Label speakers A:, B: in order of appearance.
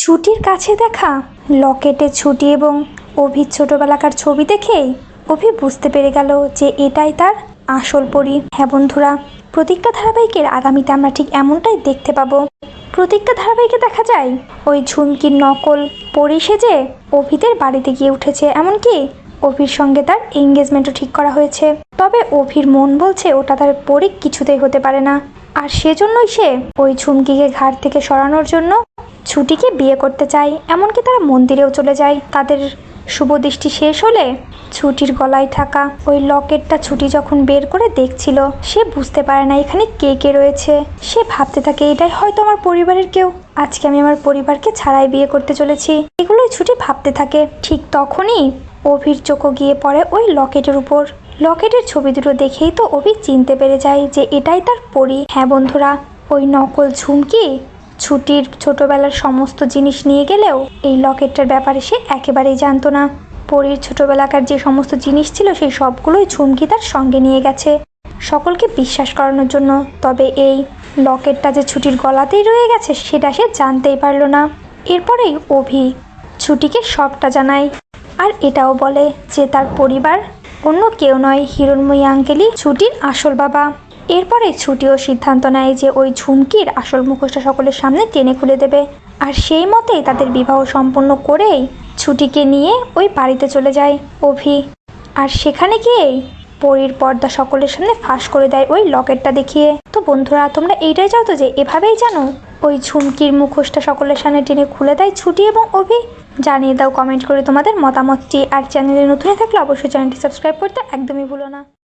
A: ছুটির কাছে দেখা লকেটে ছুটি এবং অভির ছোটবেলাকার ছবি দেখেই অভি বুঝতে পেরে গেল যে এটাই তার আসল পরী। হ্যাঁ বন্ধুরা, প্রতিজ্ঞা ধারাবাহিকের আগামীতে আমরা ঠিক এমনটাই দেখতে পাবো। প্রতিজ্ঞা ধারাবাহিকে দেখা যায় ওই ঝুমকির নকল পরী সেজে অভিদের বাড়িতে গিয়ে উঠেছে, এমনকি অভির সঙ্গে তার এঙ্গেজমেন্টও ঠিক করা হয়েছে। তবে অভির মন বলছে ওটা তার পরী কিছুতেই হতে পারে না, আর সেজন্যই সে ওই ঝুমকিকে ঘাট থেকে সরানোর জন্য ছুটিকে বিয়ে করতে চায়। এমনকি তারা মন্দিরেও চলে যায়। তাদের শুভ দৃষ্টি শেষ হলে ছুটির গলায় থাকা ওই লকেটটা ছুটি যখন বের করে দেখছিল, সে বুঝতে পারে না এখানে কে কে রয়েছে। সে ভাবতে থাকে এটাই হয়তো আমার পরিবারের কেউ, আজকে আমি আমার পরিবারকে ছাড়াই বিয়ে করতে চলেছি, এগুলোই ছুটি ভাবতে থাকে। ঠিক তখনই অভির চোখও গিয়ে পড়ে ওই লকেটের উপর। লকেটের ছবি দুটো দেখেই তো অভি চিনতে পেরে যায় যে এটাই তার পরী। হ্যাঁ বন্ধুরা, ওই নকল ঝুমকি ছুটির ছোটবেলার সমস্ত জিনিস নিয়ে গেলেও এই লকেটটার ব্যাপারে সে একেবারেই জানতো না। পরীর ছোটবেলাকার যে সমস্ত জিনিস ছিল সেই সবগুলোই ঝুমকি তার সঙ্গে নিয়ে গেছে সকলকে বিশ্বাস করানোর জন্য। তবে এই লকেটটা যে ছুটির গলাতেই রয়ে গেছে সেটা সে জানতেই পারল না। এরপরেই অভি ছুটিকে সবটা জানায়, আর এটাও বলে যে তার পরিবার অন্য কেউ নয়, হিরণময়ী আঙ্কেলই ছুটির আসল বাবা। এরপরে ছুটিও সিদ্ধান্ত নেয় যে ওই ঝুমকির আসল মুখোশটা সকলের সামনে টেনে খুলে দেবে, আর সেই মতেই তাদের বিবাহ সম্পন্ন করেই ছুটিকে নিয়ে ওই বাড়িতে চলে যায় অভি। আর সেখানে গিয়েই পরীর পর্দা সকলের সামনে ফাঁস করে দেয় ওই লকেটটা দেখিয়ে। তো বন্ধুরা, তোমরা এইটাই চাও তো যে এভাবেই জানো ওই ঝুমকির মুখোশটা সকলের সামনে টেনে খুলে দেয় ছুটি এবং অভি? জানিয়ে দাও কমেন্ট করে তোমাদের মতামতটি। আর চ্যানেলে নতুন থাকলে অবশ্যই চ্যানেলটি সাবস্ক্রাইব করতে একদমই ভুলো না।